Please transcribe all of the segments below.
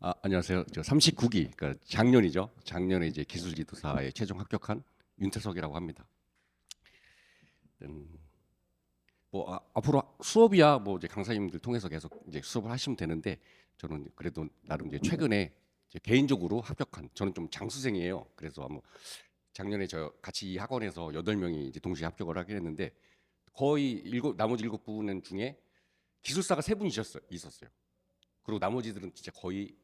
안녕하세요. 저 39기, 그러니까 작년이죠. 작년에 이제 기술지도사에 최종 합격한 윤태석이라고 합니다. 음, 앞으로 수업이야 뭐 이제 강사님들 통해서 계속 이제 수업을 하시면 되는데 저는 그래도 나름 이제 최근에 이제 개인적으로 합격한 저는 좀 장수생이에요. 그래서 뭐 작년에 저 같이 이 학원에서 8명이 이제 동시에 합격을 하긴 했는데 거의 나머지 7분 중에 기술사가 3분 있었어요. 그리고 나머지들은 진짜 거의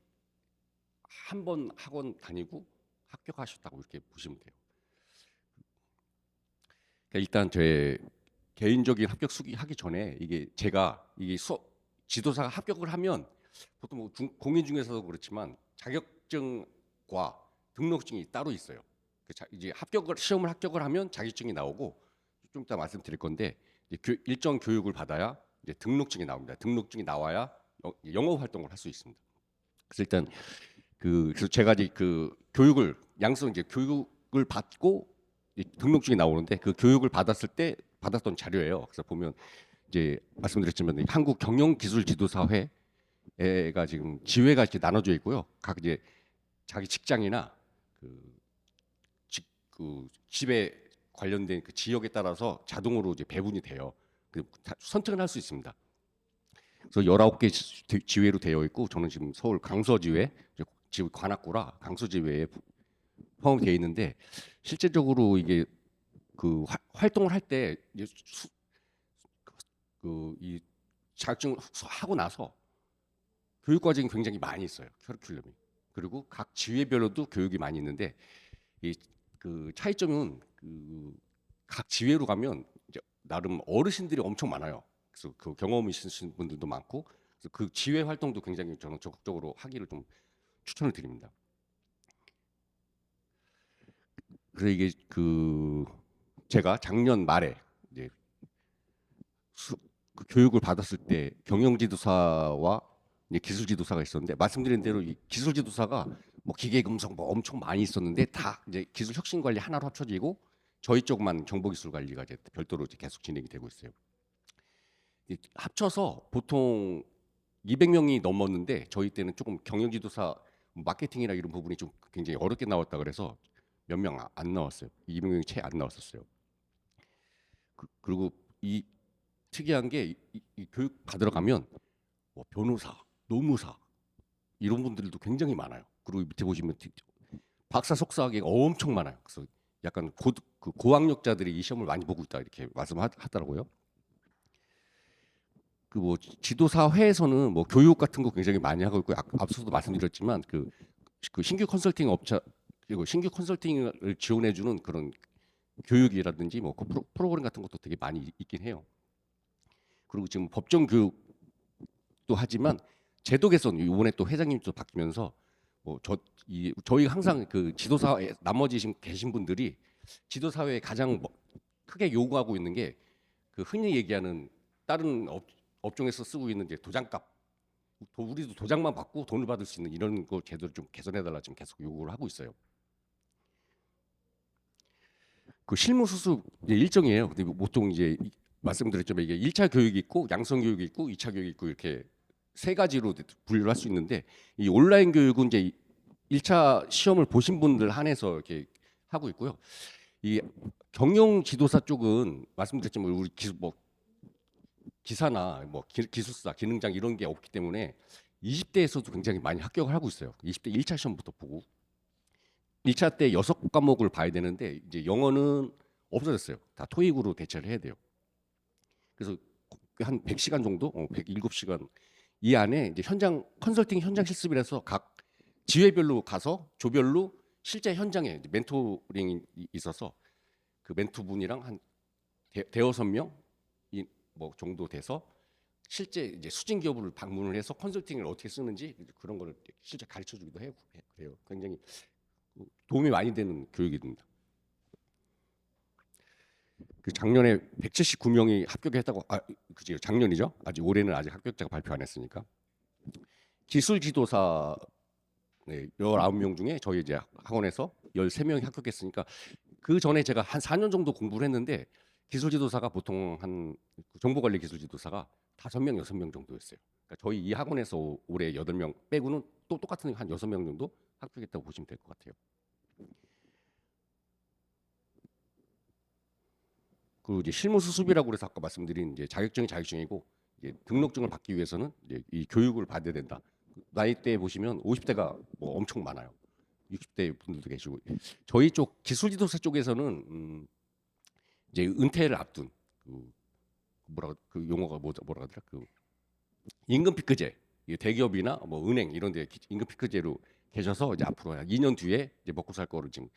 한 번 학원 다니고 합격하셨다고 이렇게 보시면 돼요. 그러니까 일단 제 개인적인 합격 수기 하기 전에 이게 제가 이게 수업 지도사가 합격을 하면 보통 뭐 공인 중에서도 그렇지만 자격증과 등록증이 따로 있어요. 이제 시험을 합격을 하면 자격증이 나오고 좀 이따 말씀드릴 건데 이제 일정 교육을 받아야 이제 등록증이 나옵니다. 등록증이 나와야 영어 활동을 할 수 있습니다. 그래서 일단 그래서 제가 이제 그 교육을 양성 이제 교육을 받고 등록증이 나오는데 그 교육을 받았을 때 받았던 자료예요. 그래서 보면 이제 말씀드렸지만 한국 경영기술지도사회가 지금 지회가 이렇게 나눠져 있고요. 각 이제 자기 직장이나 그, 그 집에 관련된 그 지역에 따라서 자동으로 이제 배분이 돼요. 선택을 할 수 있습니다. 그래서 19개 지회로 되어 있고 저는 지금 서울 강서지회 지금 관악구라 강서지회에 포함이 되어 있는데 실제적으로 이게 그 활동을 할 때 그 이 자격증 하고 나서 교육 과정이 굉장히 많이 있어요. 커리큘럼이. 그리고 각 지회별로도 교육이 많이 있는데 이 그 차이점은 그 각 지회로 가면 이제 나름 어르신들이 엄청 많아요. 그래서 그 경험이 있으신 분들도 많고 그래서 그 지회 활동도 굉장히 저는 적극적으로 하기를 좀 추천을 드립니다. 그래서 이게 그 제가 작년 말에 이제 그 교육을 받았을 때 경영지도사와 이제 기술지도사가 있었는데 말씀드린 대로 이 기술지도사가 뭐 기계금속 뭐 엄청 많이 있었는데 다 이제 기술혁신관리 하나로 합쳐지고 저희 쪽만 정보기술관리가 이제 별도로 이제 계속 진행이 되고 있어요. 합쳐서 보통 200명이 넘었는데 저희 때는 조금 경영지도사 마케팅이나 이런 부분이 좀 굉장히 어렵게 나왔다 그래서 몇 명 안 나왔어요. 200명이 채 안 나왔었어요. 그리고 이 특이한 게 이 교육 받으러 가면 뭐 변호사, 노무사 이런 분들도 굉장히 많아요. 그리고 밑에 보시면 박사, 석사 하기가 엄청 많아요. 그래서 약간 그 고학력자들이 이 시험을 많이 보고 있다 이렇게 말씀하더라고요. 그 뭐 지도사회에서는 뭐 교육 같은 거 굉장히 많이 하고 있고 앞서도 말씀드렸지만 그 신규 컨설팅 업체 그리고 신규 컨설팅을 지원해주는 그런 교육이라든지 뭐 그 프로그램 같은 것도 되게 많이 있긴 해요. 그리고 지금 법정 교육도 하지만 제도 개선 이번에 또 회장님도 바뀌면서 저희 항상 그 지도사회 나머지 지금 계신 분들이 지도사회에 가장 크게 요구하고 있는 게 그 흔히 얘기하는 다른 업종에서 쓰고 있는 이제 도장값 우리도 도장만 받고 돈을 받을 수 있는 이런 거 제도를 좀 개선해달라 지금 계속 요구를 하고 있어요. 그 실무 수습 일정이에요. 근데 보통 이제 말씀드렸지만 이게 1차 교육이 있고 양성 교육이 있고 2차 교육이 있고 이렇게 세 가지로 분류를 할 수 있는데 이 온라인 교육은 이제 1차 시험을 보신 분들 한해서 이렇게 하고 있고요. 이 경영 지도사 쪽은 말씀드렸지만 우리 기사나 뭐 기술사, 기능장 이런 게 없기 때문에 20대에서도 굉장히 많이 합격을 하고 있어요. 20대 1차 시험부터 보고 1차 때 6과목을 봐야 되는데 이제 영어는 없어졌어요. 다 토익으로 대체를 해야 돼요. 그래서 한 100시간 정도, 107시간 이 안에 이제 컨설팅 현장 실습이라서 각 지회별로 가서 조별로 실제 현장에 멘토링이 있어서 그 멘토분이랑 한 대여섯 명 뭐 정도 돼서 실제 이제 수진 기업을 방문을 해서 컨설팅을 어떻게 쓰는지 그런 거를 실제 가르쳐 주기도 해요. 그래요. 굉장히 도움이 많이 되는 교육입니다. 그 작년에 179명이 합격했다고 그지 작년이죠. 아직 올해는 아직 합격자가 발표 안 했으니까. 기술 지도사 19명 중에 저희 이제 학원에서 13명이 합격했으니까 그 전에 제가 한 4년 정도 공부를 했는데 기술 지도사가 보통 한 정보관리 기술 지도사가 5명, 6명 정도였어요. 그러니까 저희 이 학원에서 올해 8명 빼고는 또 똑같은 한 6명 정도 합격했다고 보시면 될 것 같아요. 그리고 이제 실무 수습이라고 그래서 아까 말씀드린 이제 자격증이 자격증이고 이제 등록증을 받기 위해서는 이제 이 교육을 받아야 된다. 나이대 보시면 50대가 뭐 엄청 많아요. 60대 분들도 계시고 저희 쪽 기술지도사 쪽에서는 이제 은퇴를 앞둔 그 그 용어가 뭐라 하더라 그 임금 피크제 대기업이나 뭐 은행 이런 데 임금 피크제로 계셔서 이제 앞으로 한 2년 뒤에 이제 먹고 살 거를 지금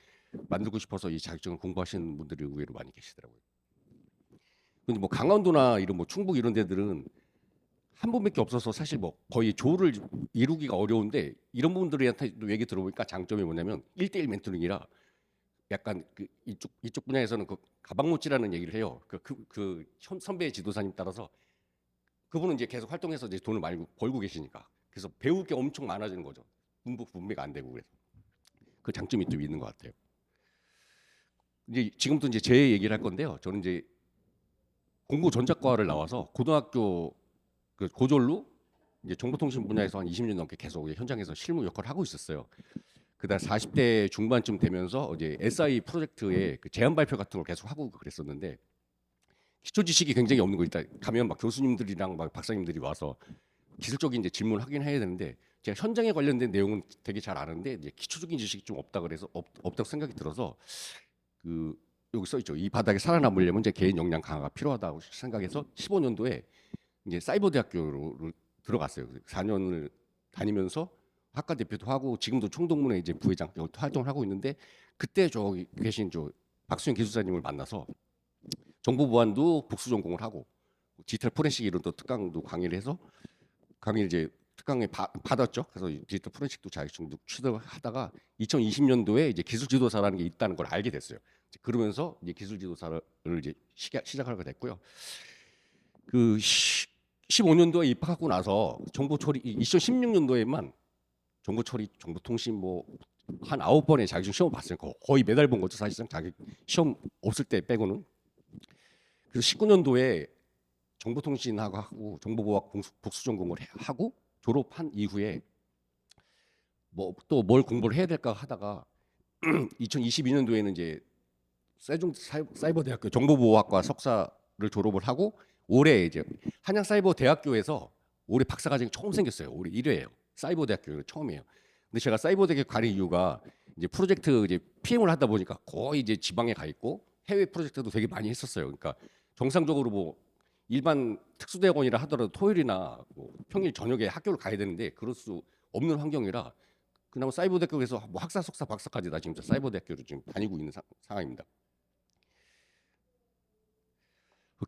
만들고 싶어서 이 자격증을 공부하시는 분들이 의외로 많이 계시더라고요. 근데 뭐 강원도나 이런 뭐 충북 이런 데들은 한 분밖에 없어서 사실 뭐 거의 조를 이루기가 어려운데 이런 분들한테 얘기 들어보니까 장점이 뭐냐면 1대1 멘토링이라 약간 그 이쪽 분야에서는 그 가방모찌라는 얘기를 해요. 선배 지도사님 따라서 그분은 이제 계속 활동해서 이제 돈을 많이 벌고 계시니까 그래서 배울 게 엄청 많아지는 거죠. 분배가 안 되고 그래서 그 장점이 또 있는 것 같아요. 이제 지금부터 이제 제 얘기를 할 건데요. 저는 이제 공구전자과를 나와서 고등학교 그 고졸로 이제 정보통신 분야에서 한 20년 넘게 계속 현장에서 실무 역할을 하고 있었어요. 그다음 40대 중반쯤 되면서 이제 SI 프로젝트의 그 제안 발표 같은 걸 계속 하고 그랬었는데 기초 지식이 굉장히 없는 거 일단 가면 막 교수님들이랑 막 박사님들이 와서 기술적인 이제 질문을 하긴 해야 되는데 제가 현장에 관련된 내용은 되게 잘 아는데 이제 기초적인 지식이 좀 없다 그래서 없다고 생각이 들어서 그 여기 써 있죠. 이 바닥에 살아남으려면 이제 개인 역량 강화가 필요하다고 생각해서 15년도에 이제 사이버 대학교로 들어갔어요. 4년을 다니면서 학과 대표도 하고 지금도 총동문회 이제 부회장 활동을 하고 있는데 그때 저기 계신 저 박수영 기술사님을 만나서 정보보안도 복수 전공을 하고 디지털 포렌식 이런 또 특강도 강의를 해서 강의 이제 특강에 받았죠. 그래서 디지털 포렌식도 자격증도 취득하다가 2020년도에 이제 기술 지도사라는 게 있다는 걸 알게 됐어요. 그러면서 이제 기술 지도사를 이제 시작하게 됐고요. 그 15년도에 입학하고 나서 정보 처리 2016년도에만 정보 처리, 정보통신 뭐 한 9번의 자격증 시험을 봤으니까 거의 매달 본 거죠. 사실상 자격 시험 없을 때 빼고는. 그래서 19년도에 정보통신하고 하고 정보보학 복수 전공을 하고 졸업한 이후에 뭐 또 뭘 공부를 해야 될까 하다가 2022년도에는 이제 세종 사이버대학교 정보보호학과 석사를 졸업을 하고 올해 이제 한양사이버대학교에서 올해 박사과정이 처음 생겼어요. 올해 1회예요. 사이버대학교 처음이에요. 근데 제가 사이버대학교 가는 이유가 이제 프로젝트 이제 PM을 하다 보니까 거의 이제 지방에 가 있고 해외 프로젝트도 되게 많이 했었어요. 그러니까 정상적으로 뭐 일반 특수대학원이라 하더라도 토요일이나 뭐 평일 저녁에 학교를 가야 되는데 그럴 수 없는 환경이라 그나마 사이버대학교에서 뭐 학사, 석사, 박사까지 다 지금 사이버대학교를 지금 다니고 있는 상황입니다.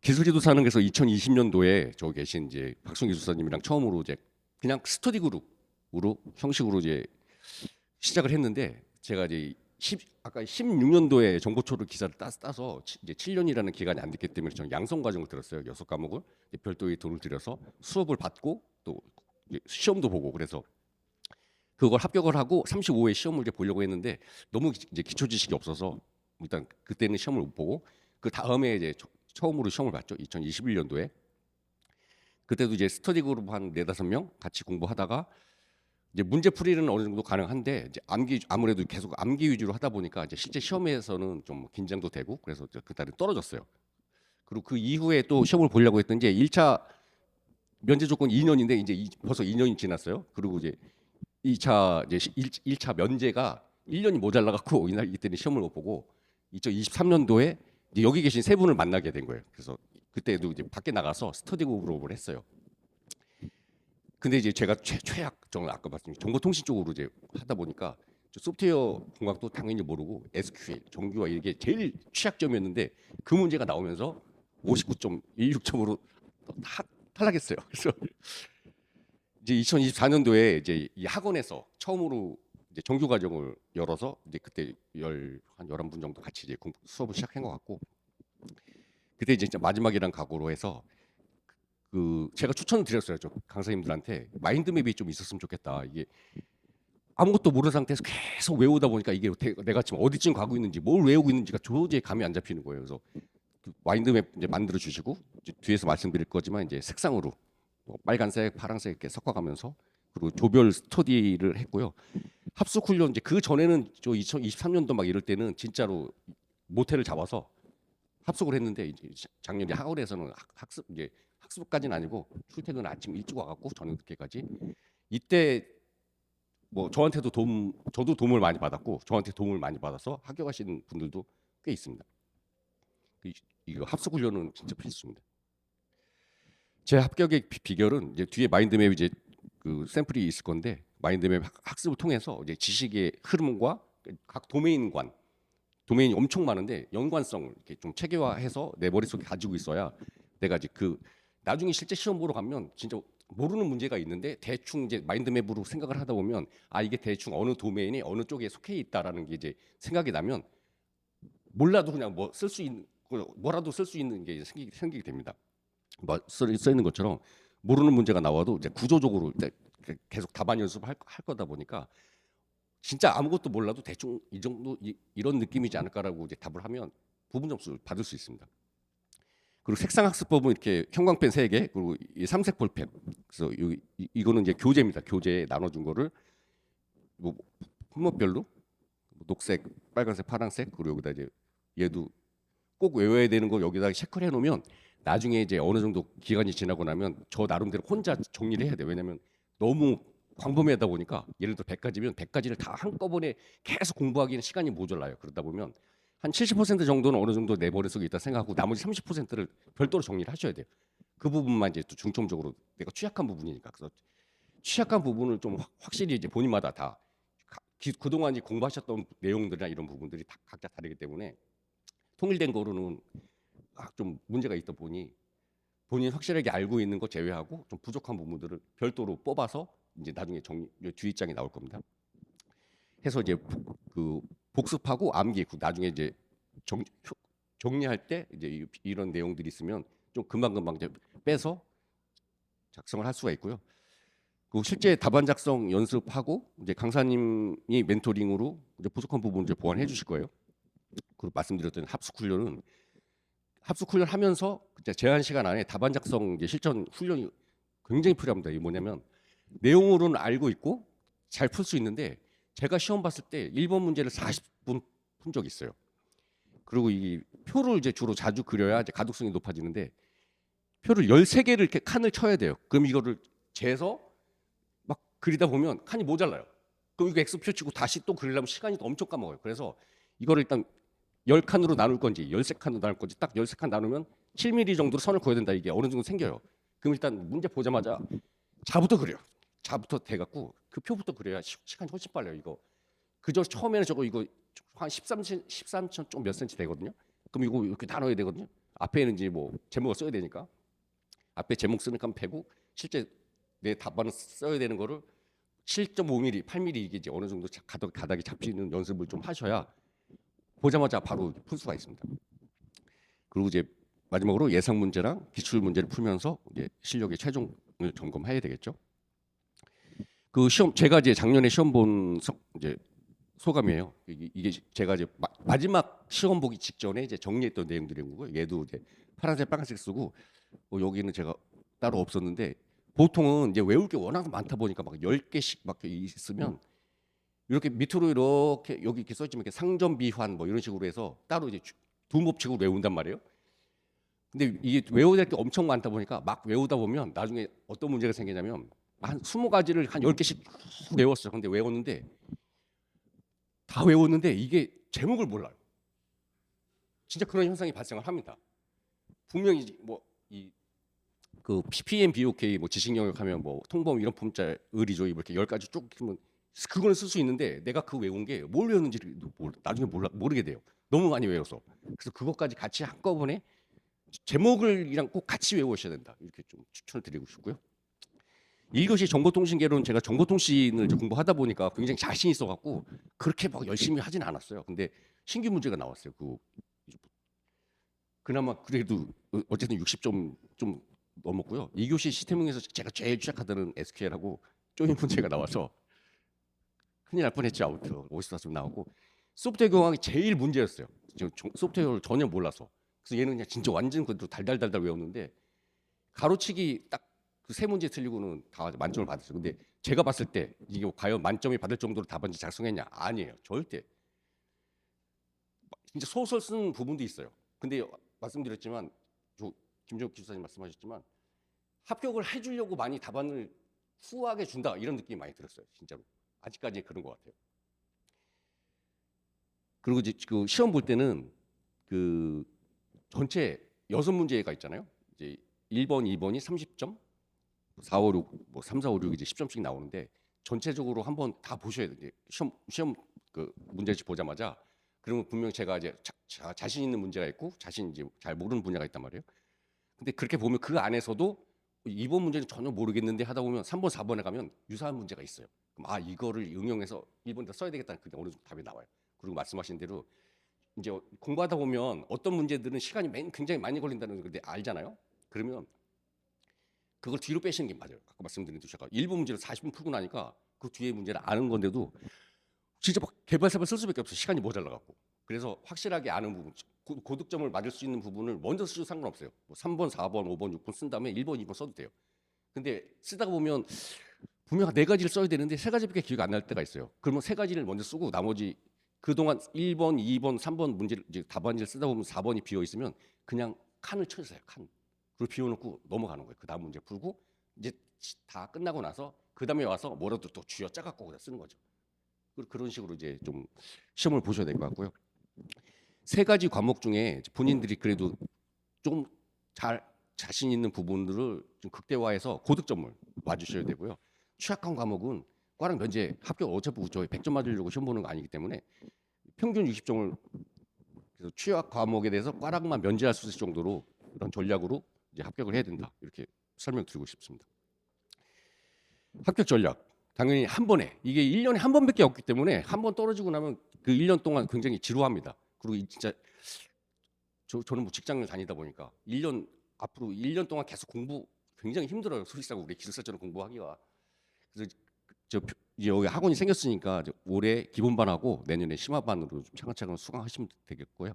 기술지도사는 그래서 2020년도에 저 계신 이제 박순 기술사님이랑 처음으로 이제 그냥 스터디 그룹으로 형식으로 이제 시작을 했는데 제가 이제 아까 16년도에 정보초를 기사를 따서 이제 7년이라는 기간이 안 됐기 때문에 저는 양성 과정을 들었어요. 6과목을 별도의 돈을 들여서 수업을 받고 또 시험도 보고 그래서 그걸 합격을 하고 35회 시험을 이제 보려고 했는데 너무 이제 기초 지식이 없어서 일단 그때는 시험을 못 보고 그 다음에 이제 처음으로 시험을 봤죠. 2021년도에 그때도 이제 스터디 그룹 한 4-5명 같이 공부하다가 이제 문제 풀이는 어느 정도 가능한데 이제 아무래도 계속 암기 위주로 하다 보니까 이제 실제 시험에서는 좀 긴장도 되고 그래서 그날은 떨어졌어요. 그리고 그 이후에 또 시험을 보려고 했던 이제 1차 면제 조건 2년인데 이제 벌써 2년이 지났어요. 그리고 이제 2차 이제 1차 면제가 1년이 모자라 갖고 이때는 시험을 못 보고 2023년도에 이제 여기 계신 세 분을 만나게 된 거예요. 그래서 그때도 이제 밖에 나가서 스터디 그룹을 했어요. 근데 이제 제가 최악 저는 아까 말씀드린 정보통신 쪽으로 이제 하다 보니까 소프트웨어 공학도 당연히 모르고 SQL, 정규화 이게 제일 취약점이었는데 그 문제가 나오면서 59.16점으로 탈락했어요. 그래서 이제 2024년도에 이제 이 학원에서 처음으로 이제 정규 과정을 열어서 이제 그때 한 11분 정도 같이 이제 수업을 시작한 것 같고 그때 이제 마지막이란 각오로 해서 그 제가 추천을 드렸어요. 저 강사님들한테 마인드맵이 좀 있었으면 좋겠다. 이게 아무것도 모르는 상태에서 계속 외우다 보니까 이게 내가 지금 어디쯤 가고 있는지 뭘 외우고 있는지가 도저히 감이 안 잡히는 거예요. 그래서 그 마인드맵 이제 만들어 주시고 이제 뒤에서 말씀드릴 거지만 이제 색상으로 뭐 빨간색, 파란색 이렇게 섞어가면서 그리고 조별 스터디를 했고요. 합숙 훈련 이제 그 전에는 저 2023년도 막 이럴 때는 진짜로 모텔을 잡아서 합숙을 했는데 이제 작년에 학원에서는 학습 이제 학습까지는 아니고 출퇴근 아침 일찍 와갖고 저녁 늦게까지 이때 뭐 저한테도 저도 도움을 많이 받았고 저한테 도움을 많이 받아서 합격하시는 분들도 꽤 있습니다. 이거 합숙 훈련은 진짜 필수입니다. 제 합격의 비결은 이제 뒤에 마인드맵 이제 그 샘플이 있을 건데 마인드맵 학습을 통해서 이제 지식의 흐름과 각 도메인이 엄청 많은데 연관성을 이렇게 좀 체계화해서 내 머릿속에 가지고 있어야 내가 이제 그 나중에 실제 시험 보러 가면 진짜 모르는 문제가 있는데 대충 이제 마인드맵으로 생각을 하다 보면 아 이게 대충 어느 도메인이 어느 쪽에 속해 있다라는 게 이제 생각이 나면 몰라도 그냥 뭐 쓸 수 있는 뭐라도 쓸 수 있는 게 생기게 됩니다. 뭐 써 있는 것처럼 모르는 문제가 나와도 이제 구조적으로 이제 계속 답안 연습을 할 거다 보니까 진짜 아무것도 몰라도 대충 이 정도 이런 느낌이지 않을까라고 이제 답을 하면 부분 점수를 받을 수 있습니다. 그리고 색상 학습법은 이렇게 형광펜 3개 그리고 이 삼색 볼펜. 그래서 이거는 이제 교재입니다. 교재에 나눠준 거를 뭐 품목별로 녹색, 빨간색, 파란색 그리고 여기다 이제 얘도 꼭 외워야 되는 거 여기다 체크를 해놓으면 나중에 이제 어느 정도 기간이 지나고 나면 저 나름대로 혼자 정리를 해야 돼요. 왜냐면 너무 광범위하다 보니까 예를 들어 100가지면 100가지를 다 한꺼번에 계속 공부하기는 시간이 모자라요. 그러다 보면 한 70% 정도는 어느 정도 내 머릿속에 있다 생각하고 나머지 30%를 별도로 정리를 하셔야 돼요. 그 부분만 이제 또 중점적으로 내가 취약한 부분이니까 그래서 취약한 부분을 좀 확실히 이제 본인마다 다 그동안 공부하셨던 내용들이나 이런 부분들이 다 각자 다르기 때문에 통일된 거로는 좀 문제가 있다 보니 본인 확실하게 알고 있는 거 제외하고 좀 부족한 부분들을 별도로 뽑아서 이제 나중에 주의장이 나올 겁니다. 해서 이제 그 복습하고 암기 나중에 이제 정리할 때 이제 이런 내용들이 있으면 좀 금방금방 이제 빼서 작성을 할 수가 있고요. 그 실제 답안 작성 연습하고 이제 강사님이 멘토링으로 이제 부족한 부분 이제 보완해 주실 거예요. 그리고 말씀드렸던 합숙 훈련은 합숙 훈련 하면서 제한 시간 안에 답안 작성 이제 실전 훈련이 굉장히 필요합니다. 이게 뭐냐면 내용으로는 알고 있고 잘 풀 수 있는데 제가 시험 봤을 때 1번 문제를 40분 푼 적이 있어요. 그리고 이 표를 이제 주로 자주 그려야 이제 가독성이 높아지는데 표를 13개를 이렇게 칸을 쳐야 돼요. 그럼 이거를 재서 막 그리다 보면 칸이 모자라요. 그럼 이거 X표 치고 다시 또 그리려면 시간이 엄청 까먹어요. 그래서 이거를 일단 10칸으로 나눌 건지 13칸으로 나눌 건지 딱 13칸 나누면 7mm 정도로 선을 그어야 된다. 이게 어느 정도 생겨요. 그럼 일단 문제 보자마자 자부터 그려요. 자부터 돼갖고 그 표부터 그려야 시간이 훨씬 빨라요. 이거 그저 처음에는 저거 이거 한 13천 좀 몇 센치 되거든요. 그럼 이거 이렇게 나눠야 되거든요. 앞에는 이제 뭐 제목을 써야 되니까 앞에 제목 쓰는 칸 빼고 실제 내 답안을 써야 되는 거를 7.5mm, 8mm 이게 이제 어느 정도 가닥이 잡히는 연습을 좀 하셔야 보자마자 바로 풀 수가 있습니다. 그리고 이제 마지막으로 예상 문제랑 기출 문제를 풀면서 이제 실력의 최종을 점검해야 되겠죠. 그 시험 제가 이제 작년에 시험 본 이제 소감이에요. 이게 제가 이제 마지막 시험 보기 직전에 이제 정리했던 내용들인 거고요. 얘도 이제 파란색, 빨간색 쓰고 여기는 제가 따로 없었는데 보통은 이제 외울 게 워낙 많다 보니까 막 10개씩 막 있으면 이렇게 밑으로 이렇게 여기 이렇게 써있지만 이렇게 상점 비환 뭐 이런 식으로 해서 따로 이제 두목칙으로 외운단 말이에요. 근데 이게 외워야 될 게 엄청 많다 보니까 막 외우다 보면 나중에 어떤 문제가 생기냐면 한 20가지를 한 10개씩 외웠어요. 근데 다 외웠는데 이게 제목을 몰라요. 진짜 그런 현상이 발생을 합니다. 분명히 뭐 그 PPM, BOK 뭐 지식 영역 하면 뭐 통범 이런 품자 의리조 이렇게 10가지 쭉 하면 그거는 쓸 수 있는데 내가 그 외운 게 뭘 외웠는지를 나중에 모르게 돼요. 너무 많이 외워서. 그래서 그것까지 같이 한꺼번에 제목을이랑 꼭 같이 외우셔야 된다. 이렇게 좀 추천을 드리고 싶고요. 이것이 정보통신계로는 제가 정보통신을 공부하다 보니까 굉장히 자신 있어갖고 그렇게 막 열심히 하진 않았어요. 근데 신규 문제가 나왔어요. 그나마 그래도 어쨌든 60점 좀 넘었고요. 2교시 시스템에서 제가 제일 취약하다는 SQL하고 조인 문제가 나와서 큰일 날 뻔했죠. 아무튼 54점 나오고 소프트웨어 경황이 제일 문제였어요. 소프트웨어를 전혀 몰라서. 그래서 얘는 그냥 진짜 완전 그대로 달달달달 외웠는데 가로치기 딱 그 세 문제 틀리고는 다 만점을 받았어요. 근데 제가 봤을 때 이게 과연 만점이 받을 정도로 답안지 작성했냐? 아니에요. 절대. 진짜 소설 쓴 부분도 있어요. 근데 말씀드렸지만 김종욱 기수사님 말씀하셨지만 합격을 해주려고 많이 답안을 후하게 준다 이런 느낌이 많이 들었어요. 진짜로. 아직까지 그런 것 같아요. 그리고 이제 그 시험 볼 때는 그 전체 6문제가 있잖아요. 이제 1번, 2번이 30점, 4, 5, 6, 뭐 3, 4, 5, 6 이제 10점씩 나오는데 전체적으로 한번 다 보셔야 돼요. 시험 그 문제집 보자마자 그러면 분명 제가 이제 자신 있는 문제가 있고 자신 이제 잘 모르는 분야가 있단 말이에요. 근데 그렇게 보면 그 안에서도 2번 문제는 전혀 모르겠는데 하다 보면 3번, 4번에 가면 유사한 문제가 있어요. 그럼 아 이거를 응용해서 1번에다 써야 되겠다는 그게 어느 정도 답이 나와요. 그리고 말씀하신 대로 이제 공부하다 보면 어떤 문제들은 시간이 굉장히 많이 걸린다는 걸 알잖아요. 그러면 그걸 뒤로 빼시는 게 맞아요. 아까 말씀드린 대로 제가 1번 문제를 40분 풀고 나니까 그 뒤에 문제를 아는 건데도 진짜 막 개발사발 쓸 수밖에 없어요. 시간이 모자라갖고. 그래서 확실하게 아는 부분, 고득점을 맞을 수 있는 부분을 먼저 쓰셔도 상관없어요. 뭐 3번, 4번, 5번, 6번 쓴 다음에 1번, 2번 써도 돼요. 근데 쓰다가 보면 분명 4가지를 써야 되는데 3가지밖에 기억이 안 날 때가 있어요. 그러면 3가지를 먼저 쓰고 나머지 그동안 1번, 2번, 3번 문제를 이제 답안지를 쓰다 보면 4번이 비어 있으면 그냥 칸을 쳐주세요. 칸. 그리고 비워놓고 넘어가는 거예요. 그 다음 문제 풀고 이제 다 끝나고 나서 그 다음에 와서 뭐라도 또 쥐어 짜갖고 그냥 쓰는 거죠. 그런 식으로 이제 좀 시험을 보셔야 될 것 같고요. 3가지 과목 중에 본인들이 그래도 좀 잘 자신 있는 부분들을 좀 극대화해서 고득점을 맞으셔야 되고요. 취약한 과목은 과랑 면제 합격 어차피 저희 100점 맞으려고 시험 보는 거 아니기 때문에 평균 60점을 그래서 취약 과목에 대해서 과락만 면제할 수 있을 정도로 그런 전략으로 이제 합격을 해야 된다. 이렇게 설명드리고 싶습니다. 합격 전략. 당연히 한 번에 이게 1년에 한 번밖에 없기 때문에 한 번 떨어지고 나면 그 1년 동안 굉장히 지루합니다. 그리고 진짜 저는 뭐 직장을 다니다 보니까 1년 앞으로 1년 동안 계속 공부 굉장히 힘들어요. 소리싸고 우리 기술사처럼 공부하기가. 그래서 이제 여기 학원이 생겼으니까 올해 기본반하고 내년에 심화반으로 좀 차근차근 수강하시면 되겠고요.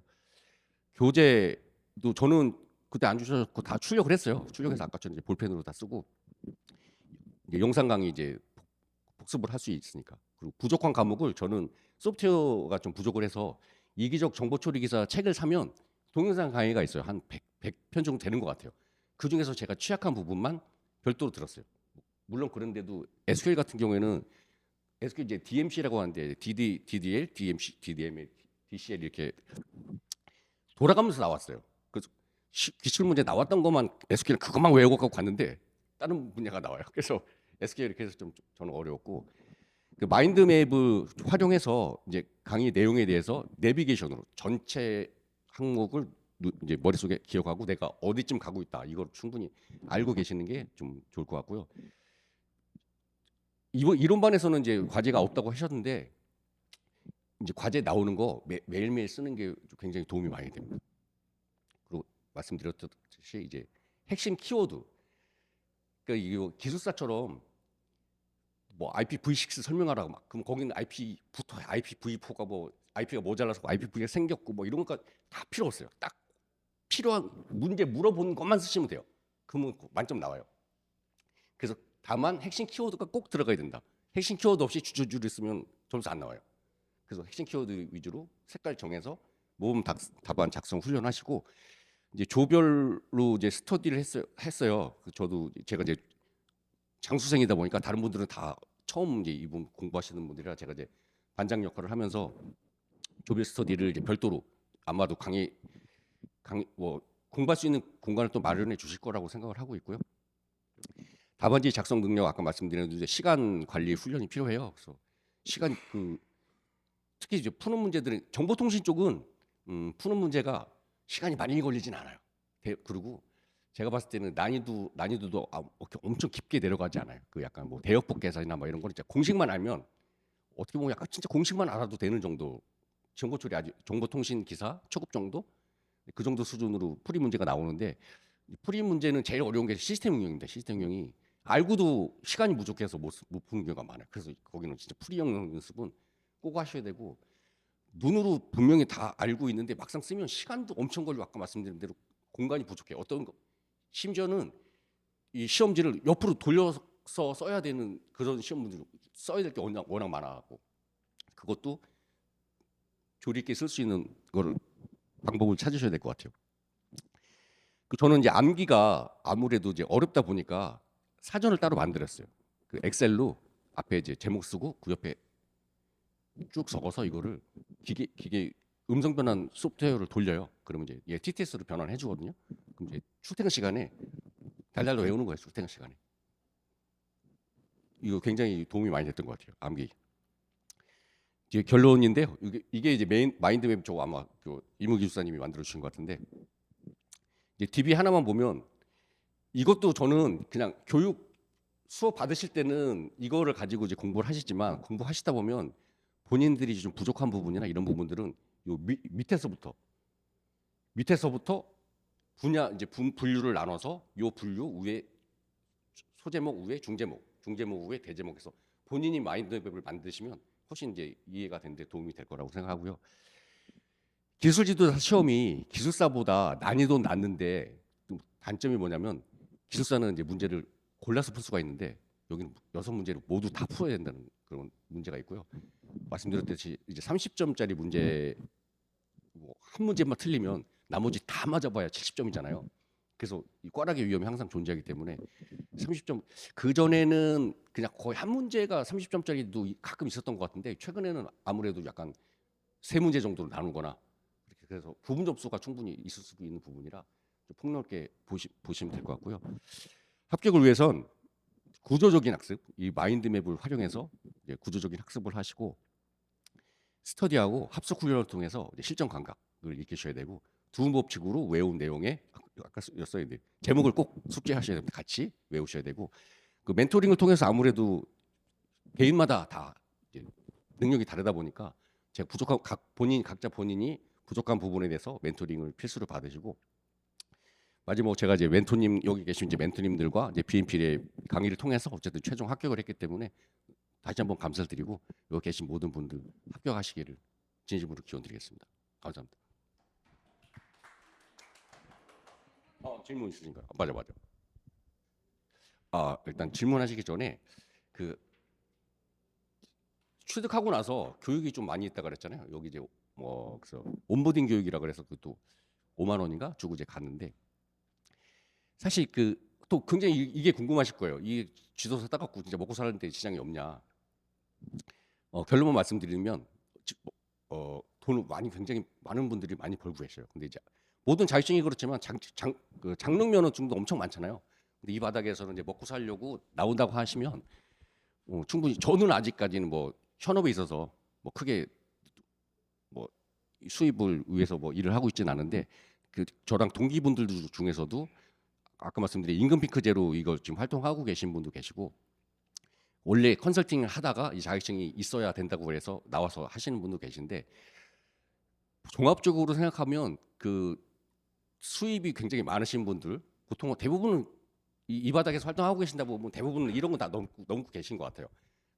교재도 저는 그때 안 주셨고 다 출력을 했어요. 출력해서 아까 전에 볼펜으로 다 쓰고 이제 영상 강의 이제 복습을 할 수 있으니까. 그리고 부족한 과목을 저는 소프트웨어가 좀 부족을 해서 이기적 정보 처리 기사 책을 사면 동영상 강의가 있어요. 한 100편 정도 되는 것 같아요. 그 중에서 제가 취약한 부분만 별도로 들었어요. 물론 그런데도 SQL 같은 경우에는 SQL 이제 DMC라고 하는데 DDL, DMC, DDML, DCL 이렇게 돌아가면서 나왔어요. 그래서 기출 문제 나왔던 것만 SQL 그것만 외우고 갔는데 다른 분야가 나와요. 그래서 SQL 이렇게 해서 좀 저는 어려웠고 그 마인드맵을 활용해서 이제 강의 내용에 대해서 내비게이션으로 전체 항목을 이제 머릿속에 기억하고 내가 어디쯤 가고 있다 이걸 충분히 알고 계시는 게 좀 좋을 것 같고요. 이론반에서는 이제 과제가 없다고 하셨는데 이제 과제 나오는 거 매일매일 쓰는 게 굉장히 도움이 많이 됩니다. 그리고 말씀드렸듯이 이제 핵심 키워드 그러니까 이거 기술사처럼 뭐 IPv6 설명하라고 막 그럼 거기는 IP부터 IPv4가 뭐 IP가 모자라서 IPV가 생겼고 뭐 이런 거 다 필요 없어요. 딱 필요한 문제 물어보는 것만 쓰시면 돼요. 그러면 만점 나와요. 그래서 다만 핵심 키워드가 꼭 들어가야 된다. 핵심 키워드 없이 주저주를 쓰면 점수 안 나와요. 그래서 핵심 키워드 위주로 색깔 정해서 모범 답안 작성 훈련하시고 이제 조별로 이제 스터디를 했어요. 저도 제가 이제 장수생이다 보니까 다른 분들은 다 처음 이제 이분 공부하시는 분들이라 제가 이제 반장 역할을 하면서 조별 스터디를 이제 별도로 아마도 강의 뭐 공부할 수 있는 공간을 또 마련해 주실 거라고 생각을 하고 있고요. 답안지 작성 능력 아까 말씀드린 대로 시간 관리 훈련이 필요해요. 그래서 시간 특히 이제 푸는 문제들은 정보통신 쪽은 푸는 문제가 시간이 많이 걸리진 않아요. 그리고 제가 봤을 때는 난이도도 엄청 깊게 내려가지 않아요. 그 약간 뭐 대역법 계산이나 뭐 이런 건 진짜 공식만 알면 어떻게 보면 약간 진짜 공식만 알아도 되는 정도 정보 처리 아주 정보통신 기사 초급 정도 그 정도 수준으로 풀이 문제가 나오는데 풀이 문제는 제일 어려운 게 시스템 응용입니다. 시스템 응용이 알고도 시간이 부족해서 못 푸는 경우가 많아요. 그래서 거기는 진짜 풀이 연습은 꼭 하셔야 되고 눈으로 분명히 다 알고 있는데 막상 쓰면 시간도 엄청 걸리고 아까 말씀드린 대로 공간이 부족해요. 어떤 거 심지어는 이 시험지를 옆으로 돌려서 적어서 써야 되는 그런 시험 문제를 써야 될 게 워낙 많아갖고 그것도 조리 있게 쓸 수 있는 거를 방법을 찾으셔야 될 것 같아요. 저는 이제 암기가 아무래도 이제 어렵다 보니까 사전을 따로 만들었어요. 그 엑셀로 앞에 이제 제목 쓰고 그 옆에 쭉 적어서 이거를 기계 음성 변환 소프트웨어를 돌려요. 그러면 이제 얘 TTS로 변환해 주거든요. 그럼 이제 출퇴근 시간에 달달달 외우는 거예요. 출퇴근 시간에. 이거 굉장히 도움이 많이 됐던 것 같아요. 암기. 이제 결론인데요. 이게 이제 마인드맵 쪽 아마 그 이무 기술사님이 만들어 주신 것 같은데 이제 DB 하나만 보면 이것도 저는 그냥 교육 수업 받으실 때는 이거를 가지고 이제 공부를 하시지만 공부하시다 보면 본인들이 좀 부족한 부분이나 이런 부분들은 요 밑에서부터 분야 이제 분류를 나눠서 요 분류 위에 소제목 위에 중제목 위에 대제목에서 본인이 마인드맵을 만드시면 훨씬 이제 이해가 되는데 도움이 될 거라고 생각하고요. 기술지도사 시험이 기술사보다 난이도는 낮는데 좀 단점이 뭐냐면 기술사는 이제 문제를 골라서 풀 수가 있는데 여기는 6문제를 모두 다 풀어야 된다는 그런 문제가 있고요. 말씀드렸듯이 이제 30점짜리 문제 한 문제만 틀리면 나머지 다 맞아봐야 70점이잖아요. 그래서 이 꽈락의 위험이 항상 존재하기 때문에 30점 그 전에는 그냥 거의 한 문제가 30점짜리도 가끔 있었던 것 같은데 최근에는 아무래도 약간 세 문제 정도로 나누거나 이렇게 그래서 부분 점수가 충분히 있을 수 있는 부분이라 좀 폭넓게 보시면 될 것 같고요. 합격을 위해선 구조적인 학습, 이 마인드맵을 활용해서 이제 구조적인 학습을 하시고 스터디하고 합숙 훈련을 통해서 이제 실전 감각을 익히셔야 되고 두 법칙으로 외운 내용에 아까 써야 돼 제목을 꼭 숙지하셔야 됩니다. 같이 외우셔야 되고 그 멘토링을 통해서 아무래도 개인마다 다 이제 능력이 다르다 보니까 제가 부족한 각자 본인이 부족한 부분에 대해서 멘토링을 필수로 받으시고 마지막 제가 이제 멘토님 여기 계신 이제 멘토님들과 이제 BNP의 강의를 통해서 어쨌든 최종 합격을 했기 때문에 다시 한번 감사를 드리고 여기 계신 모든 분들 합격하시기를 진심으로 기원드리겠습니다. 감사합니다. 질문 있으신가요? 맞아. 일단 질문하시기 전에 그 취득하고 나서 교육이 좀 많이 있다 그랬잖아요. 여기 이제 뭐 그래서 온보딩 교육이라 그래서 그것도 5만 원인가 주고 이제 갔는데 사실 그 또 굉장히 이게 궁금하실 거예요. 이 지도서 따갖고 진짜 먹고 사는데 지장이 없냐? 결론만 말씀드리면 돈을 굉장히 많은 분들이 많이 벌고 계셔요. 근데 이제 모든 자격증이 그렇지만 그 장롱 면허증도 엄청 많잖아요. 근데 이 바닥에서는 이제 먹고 살려고 나온다고 하시면 충분히 저는 아직까지는 뭐 현업에 있어서 뭐 크게 뭐 수입을 위해서 뭐 일을 하고 있지는 않은데 그 저랑 동기분들 중에서도 아까 말씀드린 임금 핑크제로 이걸 지금 활동하고 계신 분도 계시고 원래 컨설팅을 하다가 이 자격증이 있어야 된다고 해서 나와서 하시는 분도 계신데 종합적으로 생각하면 그 수입이 굉장히 많으신 분들 보통 대부분은 이 바닥에서 활동하고 계신다 보면 대부분은 이런 거 다 넘고 계신 것 같아요.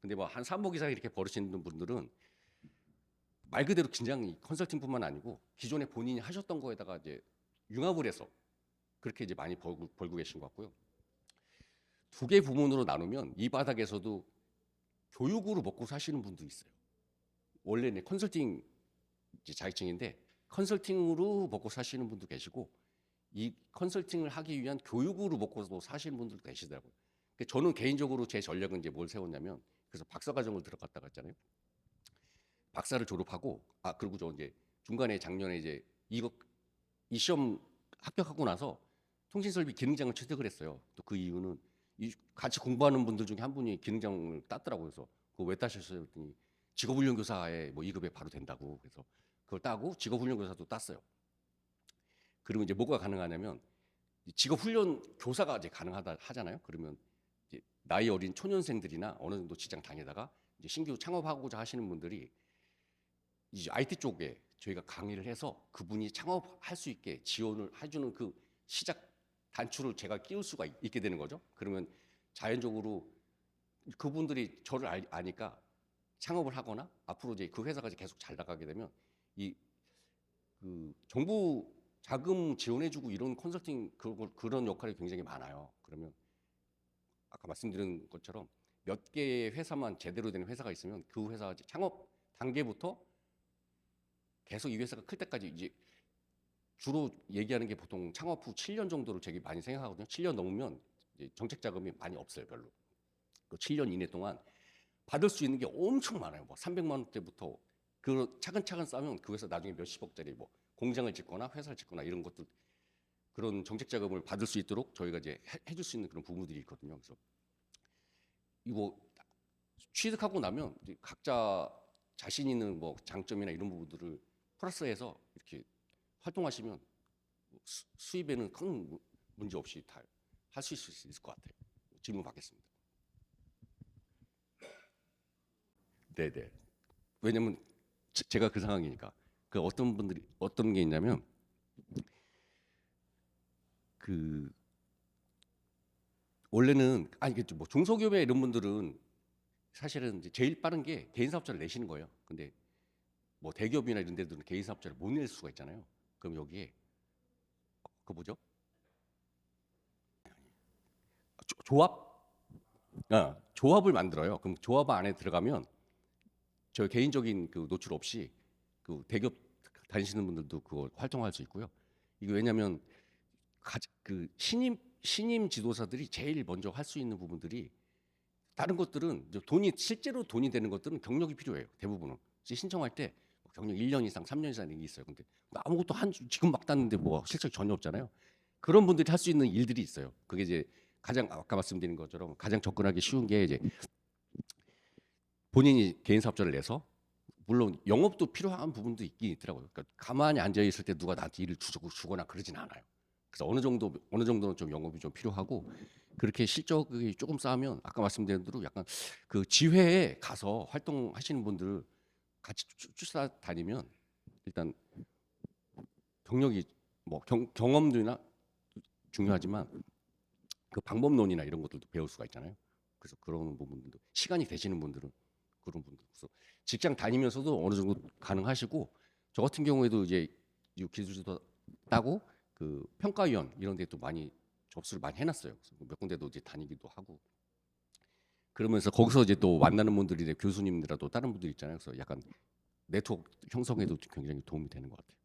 근데 뭐 한 3억 이상 이렇게 벌으시는 분들은 말 그대로 긴장 컨설팅뿐만 아니고 기존에 본인이 하셨던 거에다가 이제 융합을 해서 그렇게 이제 많이 벌고 계신 것 같고요. 두 개 부문으로 나누면 이 바닥에서도 교육으로 먹고 사시는 분도 있어요. 원래는 컨설팅 자격증인데 컨설팅으로 먹고 사시는 분도 계시고 이 컨설팅을 하기 위한 교육으로 먹고 사시는 분들도 계시더라고요. 저는 개인적으로 제 전략은 이제 뭘 세웠냐면 그래서 박사과정을 들어갔다가 했잖아요. 박사를 졸업하고 그리고 저 이제 중간에 작년에 이제 이 시험 합격하고 나서 통신설비 기능장을 취득을 했어요. 또 그 이유는 같이 공부하는 분들 중에 한 분이 기능장을 땄더라고요. 그래서 그거 왜 따셨어요? 했더니 직업훈련교사에 뭐 2급에 바로 된다고. 그래서 그걸 따고 직업훈련교사도 땄어요. 그리고 이제 뭐가 가능하냐면 직업훈련 교사가 이제 가능하다 하잖아요. 그러면 이제 나이 어린 초년생들이나 어느 정도 직장 다니다가 이제 신규 창업하고자 하시는 분들이 이제 IT 쪽에 저희가 강의를 해서 그분이 창업할 수 있게 지원을 해주는 그 시작 단추를 제가 끼울 수가 있게 되는 거죠. 그러면 자연적으로 그분들이 저를 아니까 창업을 하거나 앞으로 이제 그 회사가 계속 잘 나가게 되면 이 그 정부 자금 지원해주고 이런 컨설팅 그런 역할이 굉장히 많아요. 그러면 아까 말씀드린 것처럼 몇 개의 회사만 제대로 된 회사가 있으면 그 회사 이제 창업 단계부터 계속 이 회사가 클 때까지 이제 주로 얘기하는 게 보통 창업 후 7년 정도를 되게 많이 생각하거든요. 7년 넘으면 이제 정책 자금이 많이 없어요, 별로. 그 7년 이내 동안 받을 수 있는 게 엄청 많아요. 뭐 300만 원대부터 그 차근차근 쌓으면 그 회사 나중에 몇십억짜리 뭐 공장을 짓거나 회사를 짓거나 이런 것들 그런 정책 자금을 받을 수 있도록 저희가 이제 해줄 수 있는 그런 부분들이 있거든요. 그래서 이거 취득하고 나면 이제 각자 자신 있는 뭐 장점이나 이런 부분들을 플러스해서 이렇게 활동하시면 수입에는 큰 문제 없이 다 할 수 있을 것 같아요. 질문 받겠습니다. 네네. 왜냐면 제가 그 상황이니까. 그 어떤 분들이 어떤 게 있냐면 그 원래는 아니 뭐 중소기업에 이런 분들은 사실은 이제 제일 빠른 게 개인 사업자를 내시는 거예요. 근데 뭐 대기업이나 이런 데들은 개인 사업자를 못 낼 수가 있잖아요. 그럼 여기에 그 뭐죠? 조합? 조합을 만들어요. 그럼 조합 안에 들어가면 저 개인적인 그 노출 없이 그 대기업 다니시는 분들도 그거 활동할 수 있고요. 이게 왜냐면 그 신임 지도사들이 제일 먼저 할 수 있는 부분들이 다른 것들은 이제 돈이 실제로 돈이 되는 것들은 경력이 필요해요. 대부분은 신청할 때 경력 1년 이상, 3년 이상 이게 있어요. 근데 아무것도 지금 막 땄는데 뭐 실적 전혀 없잖아요. 그런 분들이 할 수 있는 일들이 있어요. 그게 이제 가장 아까 말씀드린 것처럼 가장 접근하기 쉬운 게 이제 본인이 개인 사업자를 내서 물론 영업도 필요한 부분도 있긴 있더라고요. 그러니까 가만히 앉아 있을 때 누가 나한테 일을 주거나 그러진 않아요. 그래서 어느 정도는 좀 영업이 좀 필요하고 그렇게 실적이 조금 쌓으면 아까 말씀드린 대로 약간 그 지회에 가서 활동하시는 분들 같이 쫓아다니면 일단 경력이 뭐 경험들이나 중요하지만 그 방법론이나 이런 것들도 배울 수가 있잖아요. 그래서 그런 부분들도 시간이 되시는 분들은 그런 분들 그래서 직장 다니면서도 어느 정도 가능하시고 저 같은 경우에도 이제 기술도 따고 그 평가위원 이런 데도 많이 접수를 많이 해놨어요. 그래서 몇 군데도 이제 다니기도 하고 그러면서 거기서 이제 또 만나는 분들이 이제 교수님들이라도 다른 분들 있잖아요. 그래서 약간 네트워크 형성에도 굉장히 도움이 되는 것 같아요.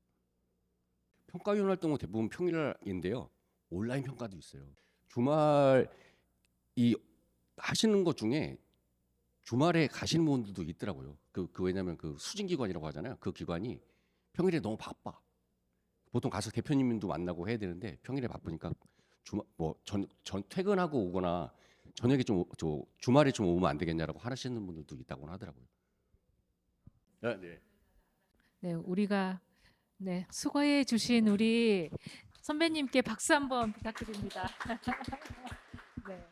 평가위원 활동은 대부분 평일인데요. 온라인 평가도 있어요. 주말 이 하시는 것 중에 주말에 가시는 분들도 있더라고요. 왜냐면 그 수진기관이라고 하잖아요. 그 기관이 평일에 너무 바빠. 보통 가서 대표님도 만나고 해야 되는데 평일에 바쁘니까 뭐전 퇴근하고 오거나 저녁에 주말에 좀 오면 안 되겠냐라고 하시는 분들도 있다고 하더라고요. 네. 네, 우리가 네, 수고해 주신 우리 선배님께 박수 한번 부탁드립니다. 네.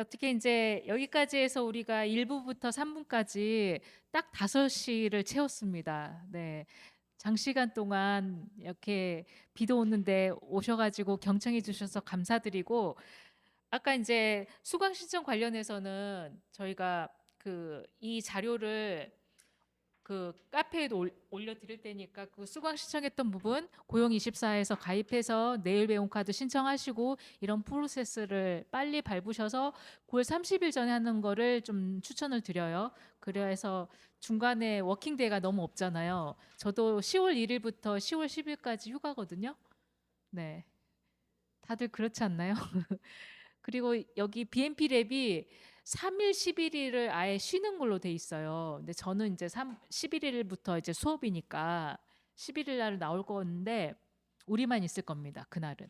어떻게 이제 여기까지 해서 우리가 1부부터 3부까지 딱 5시를 채웠습니다. 네. 장시간 동안 이렇게 비도 오는데 오셔가지고 경청해 주셔서 감사드리고 아까 이제 수강 신청 관련해서는 저희가 그 이 자료를 그 카페에도 올려드릴 테니까 그 수강 신청했던 부분 고용24에서 가입해서 내일 배움 카드 신청하시고 이런 프로세스를 빨리 밟으셔서 9월 30일 전에 하는 거를 좀 추천을 드려요. 그래서 중간에 워킹데이가 너무 없잖아요. 저도 10월 1일부터 10월 10일까지 휴가거든요. 네. 다들 그렇지 않나요? 그리고 여기 BNP 랩이 3일 11일을 아예 쉬는 걸로 돼 있어요. 근데 저는 이제 11일부터 이제 수업이니까 11일 날 나올 건데 우리만 있을 겁니다. 그날은.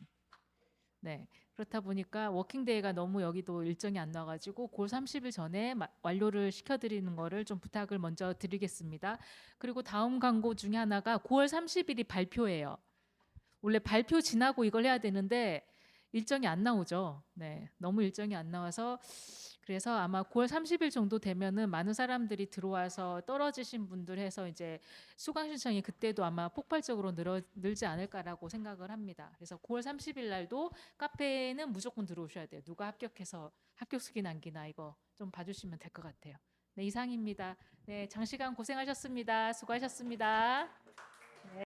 네. 그렇다 보니까 워킹데이가 너무 여기도 일정이 안 나가지고 9월 30일 전에 완료를 시켜드리는 거를 좀 부탁을 먼저 드리겠습니다. 그리고 다음 광고 중에 하나가 9월 30일이 발표예요. 원래 발표 지나고 이걸 해야 되는데 일정이 안 나오죠. 네, 너무 일정이 안 나와서 그래서 아마 9월 30일 정도 되면은 많은 사람들이 들어와서 떨어지신 분들 해서 이제 수강 신청이 그때도 아마 폭발적으로 늘지 않을까라고 생각을 합니다. 그래서 9월 30일 날도 카페에는 무조건 들어오셔야 돼요. 누가 합격해서 합격수기 남기나 이거 좀 봐주시면 될 것 같아요. 네, 이상입니다. 네, 장시간 고생하셨습니다. 수고하셨습니다.